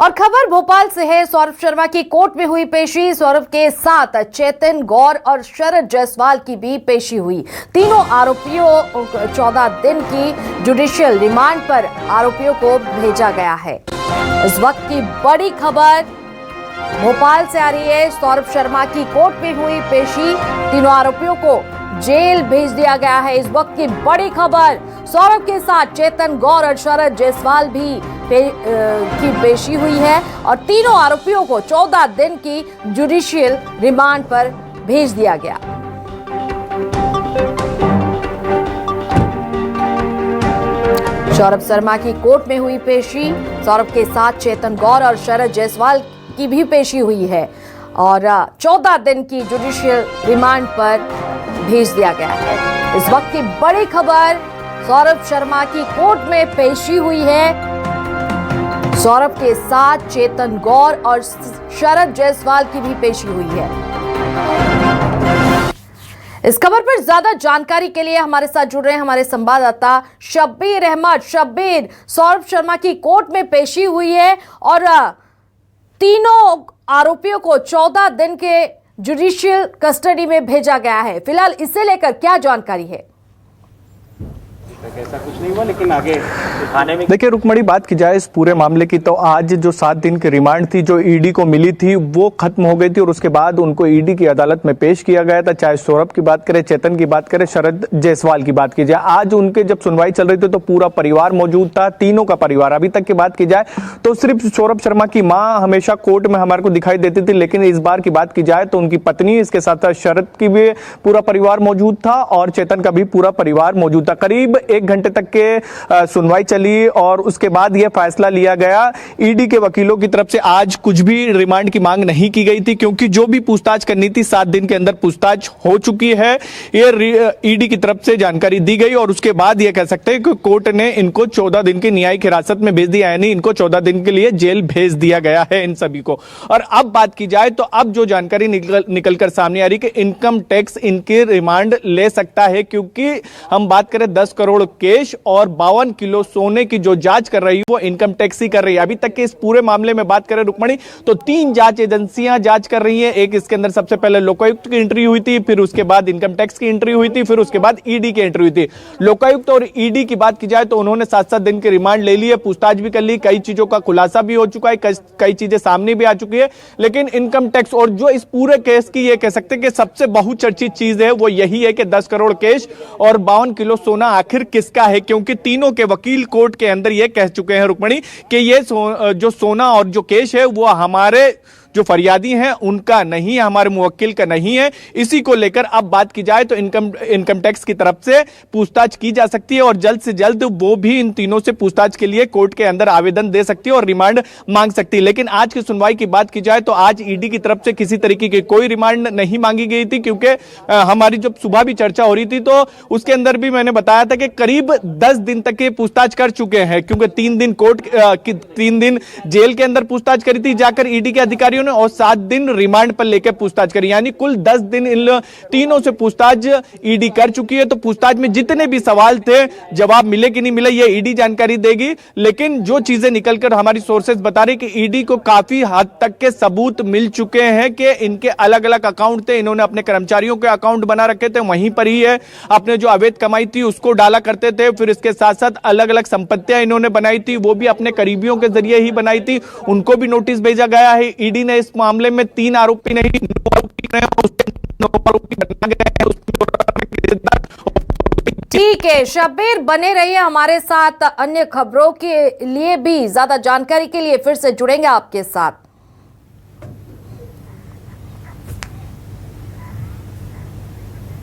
और खबर भोपाल से है। सौरभ शर्मा की कोर्ट में हुई पेशी। सौरभ के साथ चेतन गौर और शरद जायसवाल की भी पेशी हुई। तीनों आरोपियों 14 दिन की जुडिशियल रिमांड पर आरोपियों को भेजा गया है। इस वक्त की बड़ी खबर भोपाल से आ रही है। सौरभ शर्मा की कोर्ट में हुई पेशी, तीनों आरोपियों को जेल भेज दिया गया है। इस वक्त की बड़ी खबर, सौरभ के साथ चेतन गौर और शरद जायसवाल भी की पेशी हुई है और तीनों आरोपियों को 14 दिन की जुडिशियल रिमांड पर भेज दिया गया। सौरभ शर्मा की कोर्ट में हुई पेशी, सौरभ के साथ चेतन गौर और शरद जायसवाल की भी पेशी हुई है और 14 दिन की जुडिशियल रिमांड पर भेज दिया गया है। इस वक्त की बड़ी खबर, सौरभ शर्मा की कोर्ट में पेशी हुई है। सौरभ के साथ चेतन गौर और शरद जायसवाल की भी पेशी हुई है। इस खबर पर ज्यादा जानकारी के लिए हमारे साथ जुड़ रहे हैं हमारे संवाददाता शब्बीर अहमद। शब्बीर, सौरभ शर्मा की कोर्ट में पेशी हुई है और तीनों आरोपियों को 14 दिन के जुडिशियल कस्टडी में भेजा गया है। फिलहाल इसे लेकर क्या जानकारी है? ऐसा कुछ नहीं हुआ, लेकिन आगे थाने में देखिए रुक्मणी, बात की जाए इस पूरे मामले की तो आज जो 7 दिन की रिमांड थी जो ईडी को मिली थी वो खत्म हो गई थी और उसके बाद उनको ईडी की अदालत में पेश किया गया था। चाहे सौरभ की बात करें, चेतन की बात करें, शरद जायसवाल की बात की जाए, आज उनके जब सुनवाई चल रही थी तो पूरा परिवार मौजूद था, तीनों का परिवार। अभी तक की बात की जाए तो सिर्फ सौरभ शर्मा की माँ हमेशा कोर्ट में हमारे को दिखाई देती थी, लेकिन इस बार की बात की जाए तो उनकी पत्नी, इसके साथ शरद की भी पूरा परिवार मौजूद था और चेतन का भी पूरा परिवार मौजूद था। करीब 1 घंटे तक के सुनवाई चली और उसके बाद यह फैसला लिया गया। ईडी के वकीलों की तरफ से आज कुछ भी रिमांड की मांग नहीं की गई थी, क्योंकि जो भी पूछताछ करनी थी 7 दिन के अंदर पूछताछ हो चुकी है। ये ईडी की तरफ से जानकारी दी गई और उसके बाद यह कह सकते हैं कि कोर्ट ने इनको 14 दिन की न्यायिक हिरासत में भेज दिया, यानी इनको 14 दिन के लिए जेल भेज दिया गया है इन सभी को। और अब बात की जाए तो अब जो जानकारी निकलकर सामने आ रही कि इनकम टैक्स इनकी रिमांड ले सकता है, क्योंकि हम बात करें 10 करोड़ कैश और 52 किलो सोने की जो जांच कर रही है वो इनकम टैक्स ही कर रही है। अभी तक के इस पूरे मामले में बात करें रुक्मणी तो 3 जांच एजेंसियां जांच कर रही हैं। एक इसके अंदर सबसे पहले लोकायुक्त की एंट्री हुई थी, फिर उसके बाद इनकम टैक्स की एंट्री हुई थी, फिर उसके बाद ईडी की एंट्री हुई थी। लोकायुक्त और ईडी की बात की जाए तो उन्होंने 7-7 दिन की रिमांड ले ली है, पूछताछ भी कर ली, कई चीजों का खुलासा भी हो चुका है, कई चीजें सामने भी आ चुकी है। लेकिन इनकम टैक्स और जो इस पूरे केस की ये कह सकते हैं कि सबसे बहुचर्चित चीज है वो यही है कि 10 करोड़ कैश और 52 किलो सोना आखिर किसका है, क्योंकि तीनों के वकील कोर्ट के अंदर यह कह चुके हैं रुक्मणी कि ये जो सोना और जो कैश है वो हमारे जो फरियादी हैं उनका नहीं है, हमारे मुवक्किल का नहीं है। इसी को लेकर अब बात की जाए तो इनकम टैक्स की तरफ से पूछताछ की जा सकती है और जल्द से जल्द वो भी इन तीनों से पूछताछ के लिए कोर्ट के अंदर आवेदन दे सकती है और रिमांड मांग सकती है। लेकिन आज की सुनवाई की बात की जाए तो आज ईडी की तरफ से किसी तरीके की कोई रिमांड नहीं मांगी गई थी, क्योंकि हमारी जब सुबह भी चर्चा हो रही थी तो उसके अंदर भी मैंने बताया था कि करीब 10 दिन तक ये पूछताछ कर चुके हैं, क्योंकि 3 दिन कोर्ट 3 दिन जेल के अंदर पूछताछ करी थी जाकर ईडी के अधिकारियों और 7 दिन रिमांड पर लेकर पूछताछ करी, यानी कुल 10 दिन इन तीनों से पूछताछ ईडी कर चुकी है। तो पूछताछ में जितने भी सवाल थे जवाब मिले कि नहीं मिले ये ईडी जानकारी देगी, लेकिन जो चीजें निकलकर हमारी सोर्सेज बता रही कि ईडी को काफी हद तक के सबूत मिल चुके हैं कि इनके अलग अलग अकाउंट थे, इन्होंने अपने कर्मचारियों के अकाउंट बना रखे थे, वहीं पर ही है अपने जो अवैध कमाई थी उसको डाला करते थे। फिर इसके साथ साथ अलग अलग संपत्तियां इन्होंने बनाई थी, वो भी अपने करीबियों के जरिए ही बनाई थी, उनको भी नोटिस भेजा गया है। ईडी ने इस मामले में 3 आरोपी नहीं 9 आरोपी रहे हैं, उसके 9 आरोपी बना गए हैं। ठीक है शब्बीर, बने रहिए हमारे साथ। अन्य खबरों के लिए भी, ज्यादा जानकारी के लिए फिर से जुड़ेंगे आपके साथ।